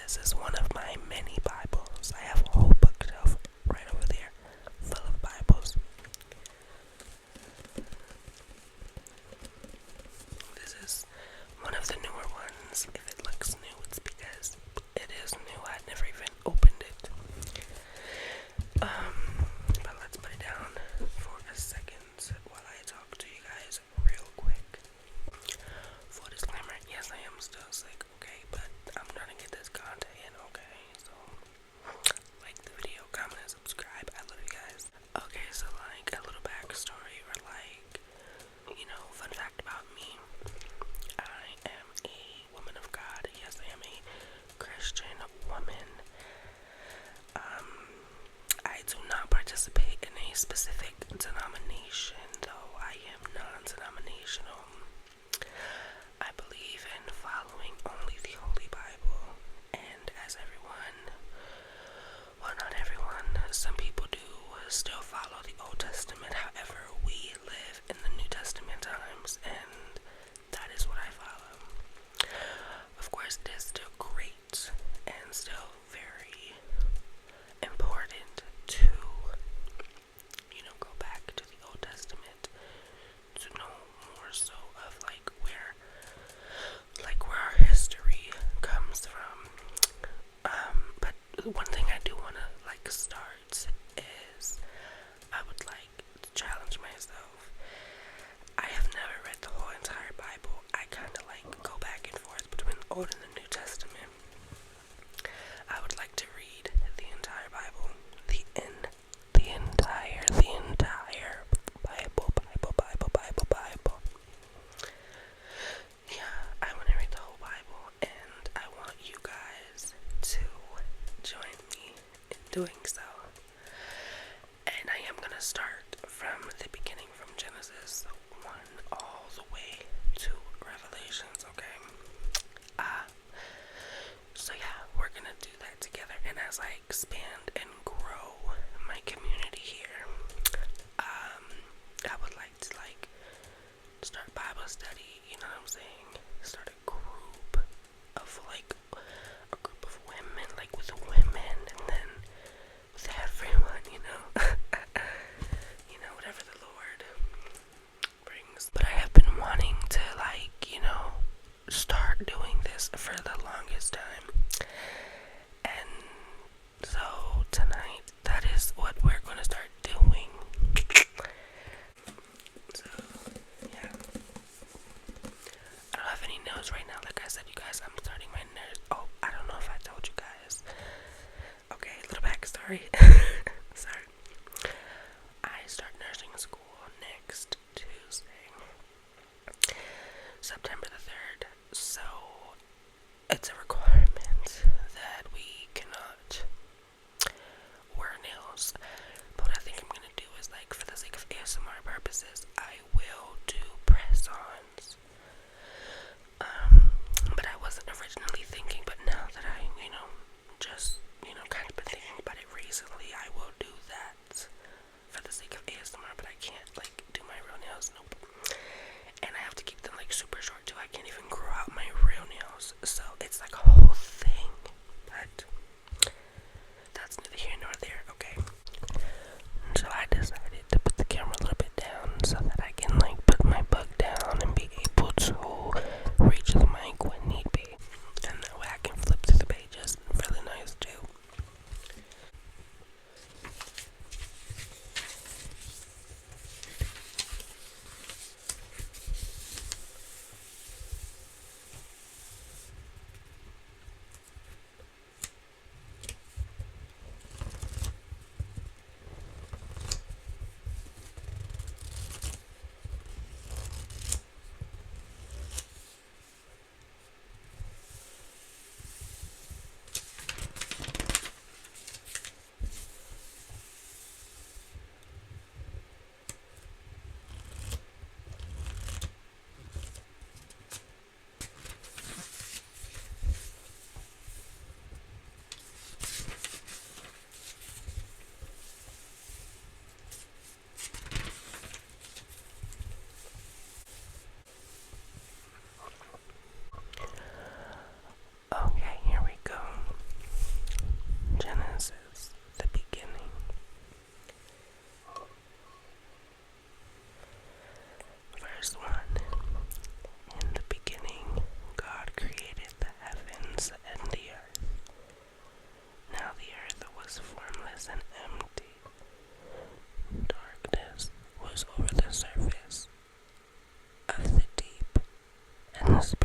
This is one of my many Bibles. I have a whole bookshelf right over there full of Bibles. This is one of the newer ones. If it looks new, it's because it is new. I'd never even opened it. But let's put it down for a second while I talk to you guys real quick. Full disclaimer, yes, I am still sick, okay, but I'm trying to get this content in, okay? So, like the video, comment, and subscribe. I love you guys. Okay, so like a little backstory or like, fun fact about me. I am a woman of God. Yes, I am a Christian woman. I do not participate in a specific denomination, though I am non-denominational. I believe in following only the Holy Bible, and as everyone, well, not everyone, some people do still follow the Old Testament. However, we live in the New Testament times, and that is what I follow. Of course, it is still great and still very important to, go back to the Old Testament to know more so of where our history comes from. But one thing I do want to start is I would like to challenge myself. I have never read the whole entire Bible. I kind of go back and forth between the Old and the New Testament. I would like to read the entire Bible, the entire Bible. Yeah, I want to read the whole Bible, and I want you guys to join me in doing so. And I am going to start from the beginning, from Genesis 1 all the way to Revelations, okay? So yeah, we're going to do that together. And as I expand and grow my community here, I would like to start Bible study, you know what I'm saying? Start a group of women, with women, and then with everyone, whatever the Lord brings. But I have been wanting to start doing this for the longest time. And so tonight, that is what we're going to start doing. So, yeah. I don't have any notes right now. Like I said, you guys, I'm starting my nurse. Oh, I don't know if I told you guys. Okay, little backstory. Sorry. I start nursing school next Tuesday, September the 3rd. So, it's a requirement that we cannot wear nails. But what I think I'm gonna do is, for the sake of ASMR purposes, I will do press-ons. But I wasn't originally thinking, but now that I, just, kind of been thinking about it recently, I will do that.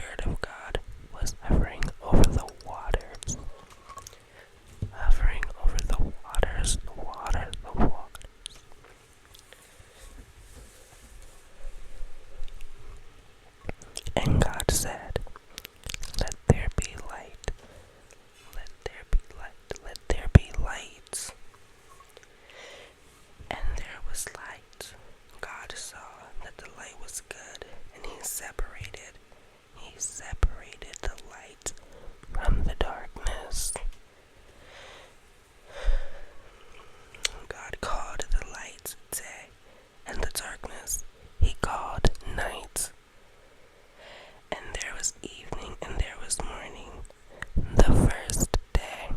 Spirit of God was hovering over the waters. Hovering over the waters, the waters, the waters. And God said, let there be light. Let there be light. Let there be light. And there was light. God saw that the light was good, and He separated the light from the darkness. God called the light day, and the darkness He called night. And there was evening, and there was morning, the first day.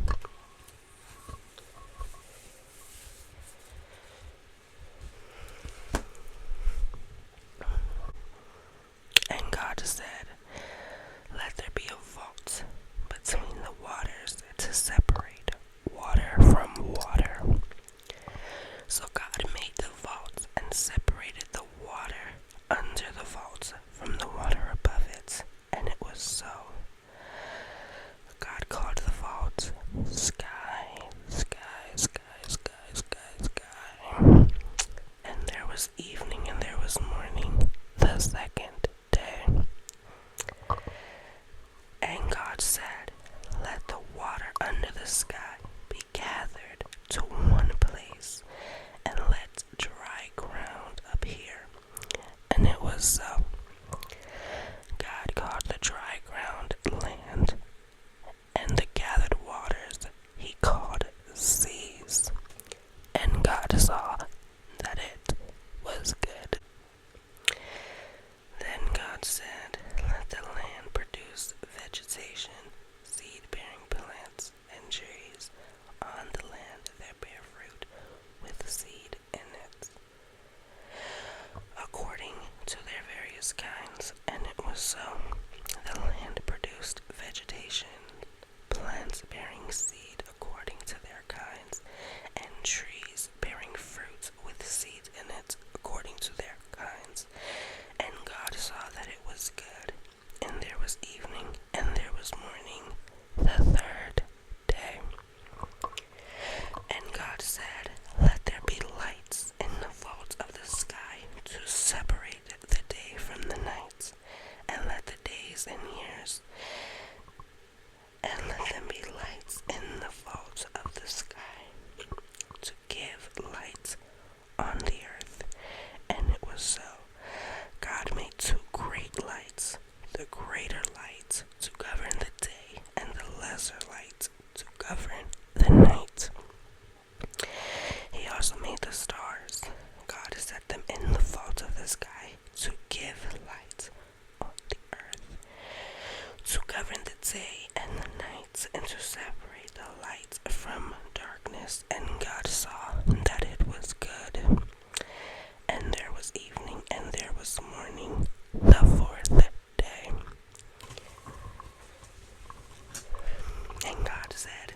And God said, let there be a vault between the waters to separate water from water. So God made the vault and separated the water under the vault from the water above it. And it was so. God called the vault sky, sky, sky, sky, sky, sky. And there was evening and there was morning, the second day. And God said, let the water under the sky be gathered to one place, and let dry ground appear. And it was so. God called the dry ground land, and the gathered waters He called seas. And God saw that it was good. Then God said, let the land produce vegetation, seed-bearing plants, and trees on the land that bear fruit with seed in it, according to their various kinds. And it was so. The land produced vegetation, plants bearing seed according to their kinds, and trees bearing fruit with seed in it according to their kinds. And God saw that it was good. And there was evening, and there was morning, the third day. And God said, let there be lights in the vault of the sky to separate the day from the night, and let the days and years, and let them be lights in the vault of the sky to give light on the earth. And it was so. God made two great lights, the greater light to govern the day, and the lesser light to govern the night. He also made the stars. God set them in the vault of the sky to give light on the earth, to govern the day and the night, and to separate the light from darkness. And God saw that it was good. And there was evening, and there was morning, the fourth day. And God said,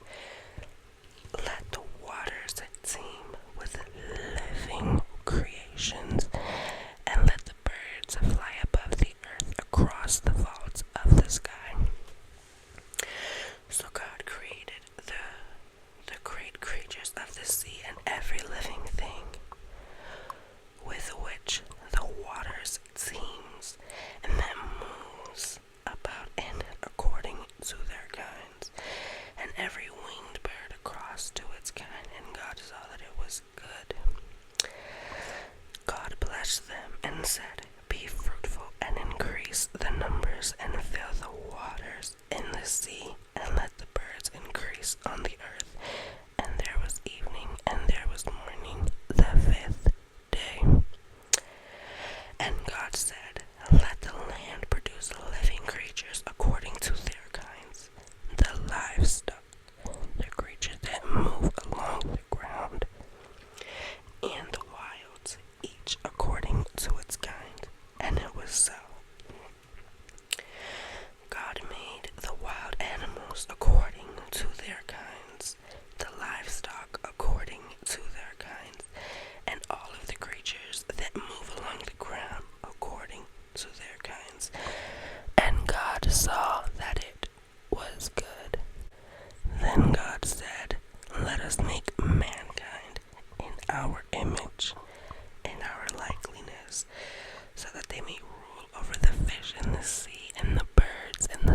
let the waters teem with living creations, and let the birds fly above the earth across the vault of the sky. So God created the great creatures of the sea and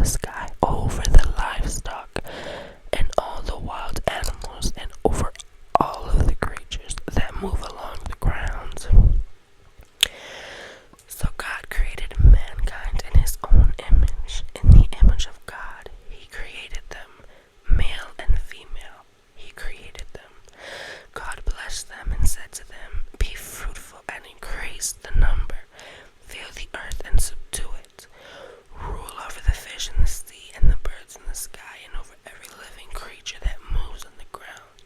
sky, over the livestock and all the wild animals, and over all of the creatures that move along the ground. So God created mankind in his own image. In the image of God, he created them. Male and female, he created them. God blessed them and said to them, "Be fruitful and increase the number. Fill the earth and subdue it. Rule over the fish in the sea and the birds in the sky and over every living creature that moves on the ground."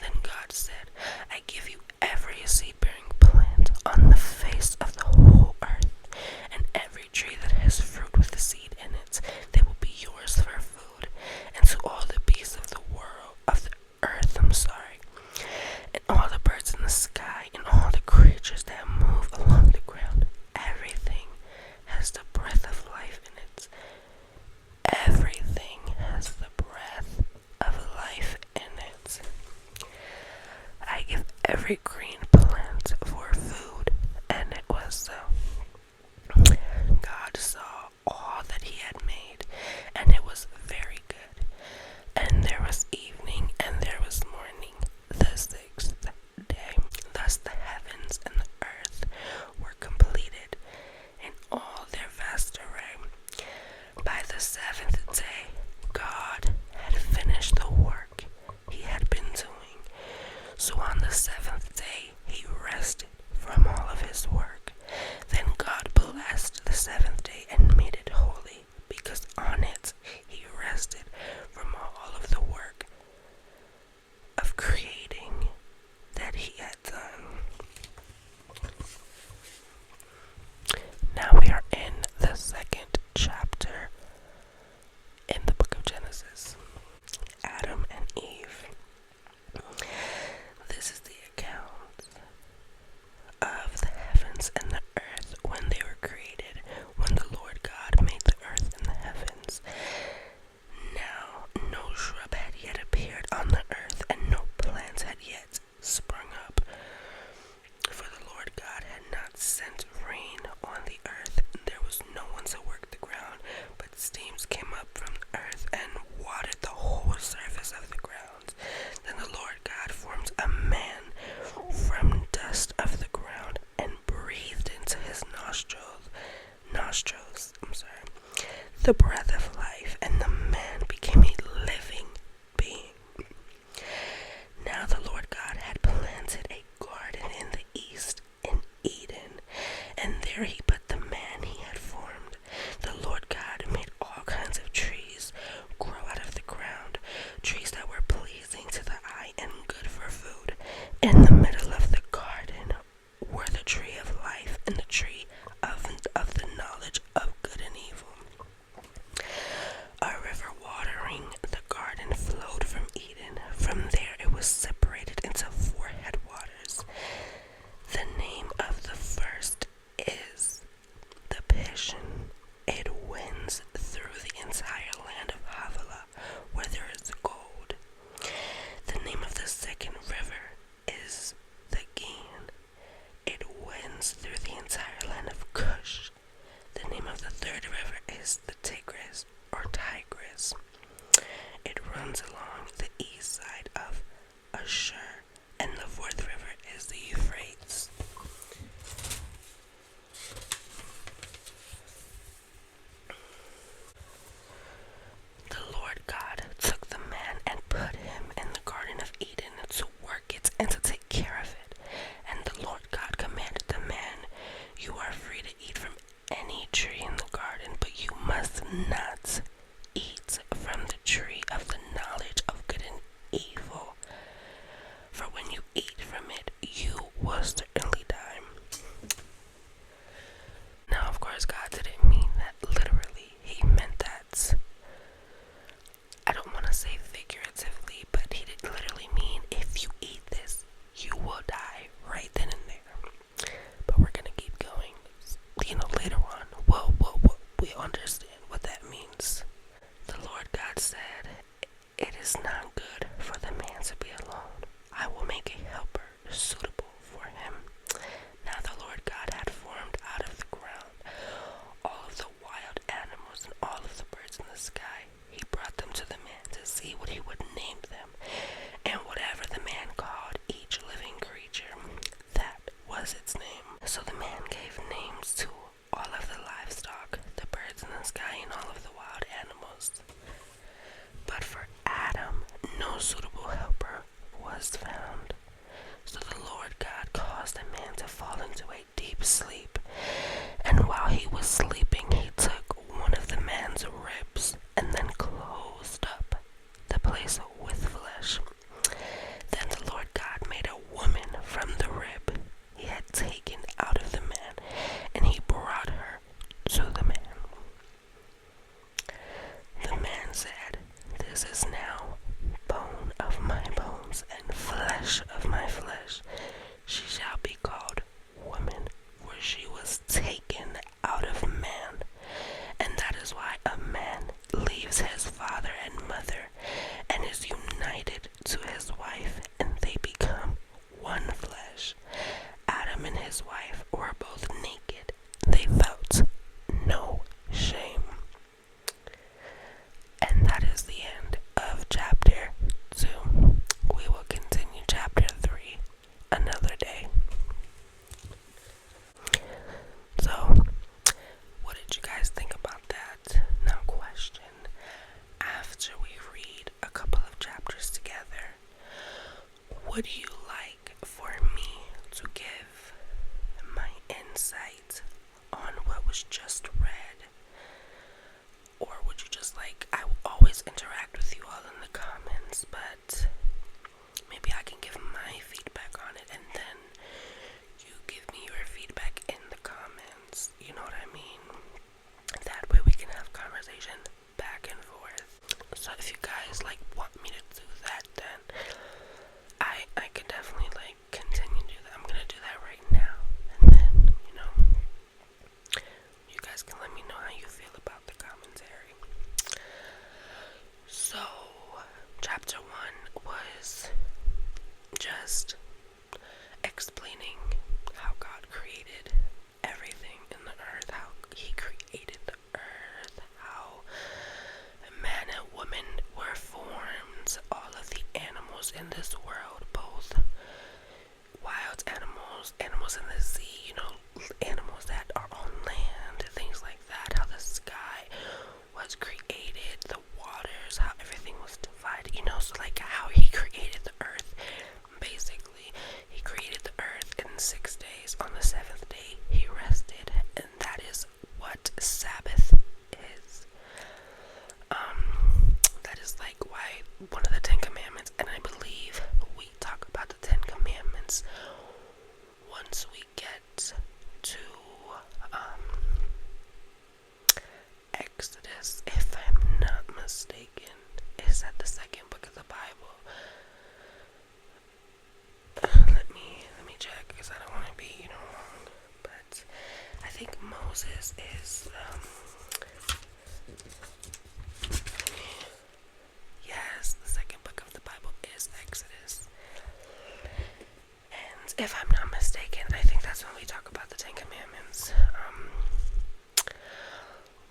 Then God said, "I give you every seed-bearing plant on the face of the whole earth, and every tree that has fruit with the seed in it. They will be yours for food. And to all the beasts of the world, of the earth, and all the birds in the sky, and all the creatures that move along the ground, everything has the breath of life in it." Everything has the breath of life in it. "I give every green plant for food," and it was so. God saw all that he had made, and it was very good. And there was evening, and there was morning, the sixth day. Thus the heavens and the earth were completed in all their vast array. By the seventh day, God had finished the work he had been doing. So on the seventh day, he rested from all of his work. Then God blessed the seventh day and made it holy, because on it he rested from all of the work of creating that he had done. Now we are in the second chapter in the book of Genesis. Adam and Eve. This is the account of the heavens and the earth when they were created, when the Lord God made the earth and the heavens. Now no shrub had yet appeared on the earth, and no plant had yet sprung up, for the Lord God had not sent rain on the earth. There was no one to work the ground, but streams came up from the earth and watered the whole surface of the ground. Then the Lord God formed a man from dust of the ground and breathed into his nostrils, the breath of life, and the man became a living being. Now the Lord God had planted a garden in the east, in Eden, and there he put the man he had formed. The Lord God made all kinds of trees grow out of the ground, trees that were pleasing to the eye and good for food. In the middle of the garden were the tree of life and the tree of the knowledge of good and evil. A river watering the garden flowed from Eden. From there it was separated into 4 headwaters. The name of the first is the Pishon. It winds through the entire land of Havilah, where there is gold. The name of the second river is the Gihon. It winds through the entire land of Cush. The name of the third river is the Tigris, or Tigris. It runs along the east side of Ashur, and the fourth river is the Euphrates. The Lord God took the man and put him in the Garden of Eden to work it and to take care of it. And the Lord God commanded the man, "You are free to eat from any tree in the garden, but you must not eat from the tree of the knowledge of good and evil. For when you eat from it, you will certainly die." Now, of course, God didn't mean that literally. He meant that, I don't want to say figuratively, but he did literally mean if you eat this, you will die right then and there. But we're gonna keep going. Later on, we'll understand what that means. The Lord God said, "It is not good for the man to be alone. I will make a helper suitable for him." Now the Lord God had formed out of the ground all of the wild animals and all of the birds in the And that is the end of chapter 2. We will continue chapter 3 another day. So, what did you guys think about that? Now, question. After we read a couple of chapters together, would you like for me to give my insight on what was just read? Or would you just I will always interact with you all in the comments, but maybe I can give my feedback on it and then you give me your feedback in the comments. You know what I mean? That way we can have conversation back and forth. So if you guys want me to do that, then I can definitely continue to do that. I'm gonna do that right now, and then you guys can let me know how you feel about the commentary. So chapter 1 was just explaining how God created everything in the earth, how he created the earth, how man and woman were formed, all of the animals in this world, both wild animals, animals in the sea, animals that are on land, things like that, how the sky was created, the waters, how everything was divided, so how he created the earth. Basically, he created the earth in 6 days. On the 7th day, he rested, and that is what Sabbath is. That is why one of the 10 Commandments, and I believe we talk about the 10 Commandments once we get to Exodus, if I'm not mistaken. Is that the second book of the Bible? Let me check, because I don't want to be wrong. But I think Moses is yes, the second book of the Bible is Exodus. And if I'm not mistaken, I think that's when we talk about the 10 Commandments.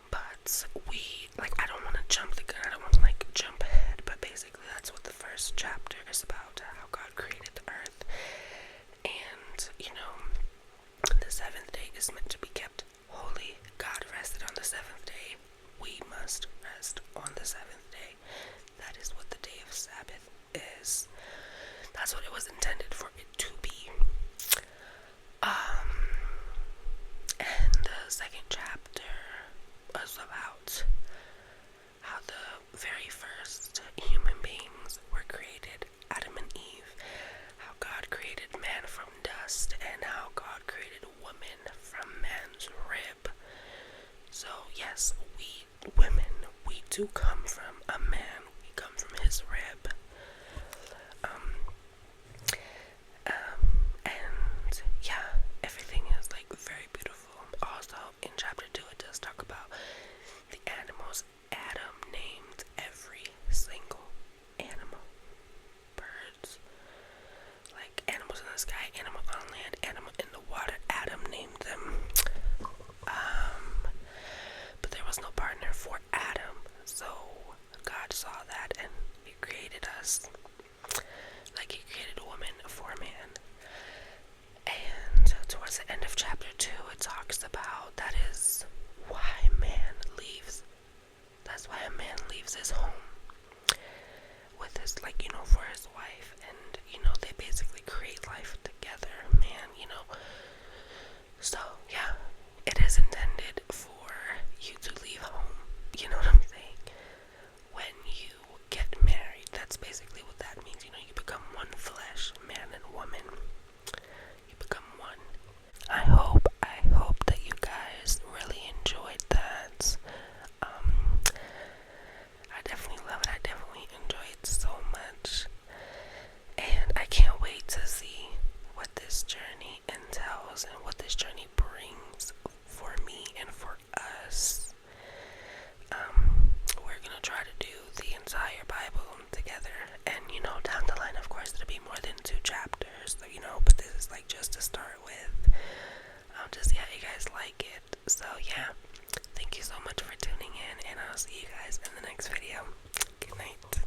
But I don't want to jump the gun, I don't want to jump ahead, but basically that's what the first chapter is about, how God created the earth. And, the 7th day is meant to be kept holy. God rested on the 7th day. We must rest on the 7th day. That is what the day of Sabbath is. That's what it was intended for it to be. And the second chapter was about how the very first human beings were created, Adam and Eve, how God created man from dust, and how God created woman from man's rib. So yes, we women, we do come from a man, we come from his rib. And yeah, everything is very beautiful. Also in chapter 2 it does talk about the animals. Adam named every single animal. Birds, animals in the sky, animal on land, animal in the water. Adam named them. But there was no partner for Adam, so God saw that and he created us. He created a woman for a man. And towards the end of chapter 2 it talks about that is why man leaves. That's why a man leaves his home with his, for his wife, and, they basically create life together, man, So, yeah, it is intended for you to leave home, you know what I'm saying? When you get married, that's basically what that means, you become one flesh, man and woman. You become one. I hope that you guys really enjoyed that. I definitely love it. I definitely enjoy it so much. And I can't wait to see what this journey entails and what this journey brings for me and for us. We're gonna try to do the entire Bible together. And, down the line, of course, it'll be more than 2 chapters, but this is just to start with. Just see how you guys like it. So, yeah. Thank thank you so much for tuning in, and I'll see you guys in the next video. Good night.